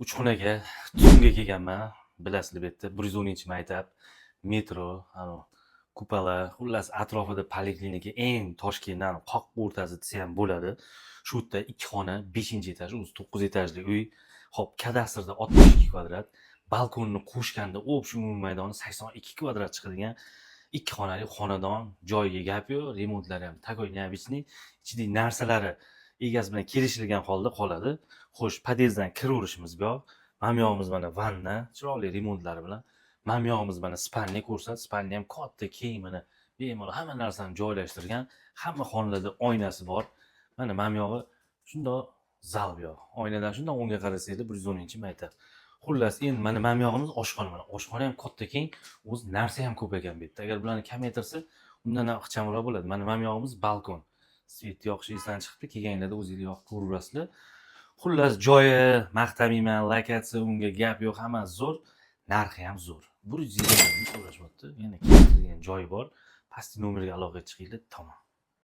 Uch xonaga tuzumga kelganman. Bilasizlar bu yerda 110 maktab, metro, kupala, xullas atrofida poliklinika eng Toshkentdan qoq o'rtasi desa ham bo'ladi. Shu yerda 2 xona, 5-etaj, o'zi 9 etajli uy. Hop, kadastrda 62 kvadrat, balkonni qo'shganda общий umumiy maydoni 82 kvadrat chiqadigan 2 xonali xonadon. Joyiga gap yo'q, remontlari ham takoy neobычный, ichidagi narsalari egasi bilan kelishilgan holda qoladi. Xo'sh, podyezddan kiraverishimiz bor. Mana bu yog'imiz mana vanna, chiroyli remontlari bilan. Mana bu yog'imiz mana spalniya ko'rsat, spalniya ham katta, keng, mana bemalol hamma narsani joylashtirgan. Hamma xonalarda oynasi bor. Mana bu yog'i shundoq zal bu yoq. Oynadan shundoq o'ngga qarasanglar 110-maktab. Xullas, endi mana bu yog'imiz oshxona. Mana oshxona ham katta, keng, o'zi narsa ham ko'p ekan bu yerda. Agar bularni kamaytirsa, undan ham ixchamroq bo'ladi. Mana bu yog'imiz balkon. Svet yoqishi esdan chiqibdi, kelganinglarda o'zingizlar yoqib ko'raverasizlar. Xullas, joyi maqtamayman, lokatsiya unga gap yo'q, hammasi zo'r, narxi ham zo'r. 120 ming so'rashyapti. Yana keltirgan joyi bor. Pastki nomerga aloqaga chiqinglar, tamom.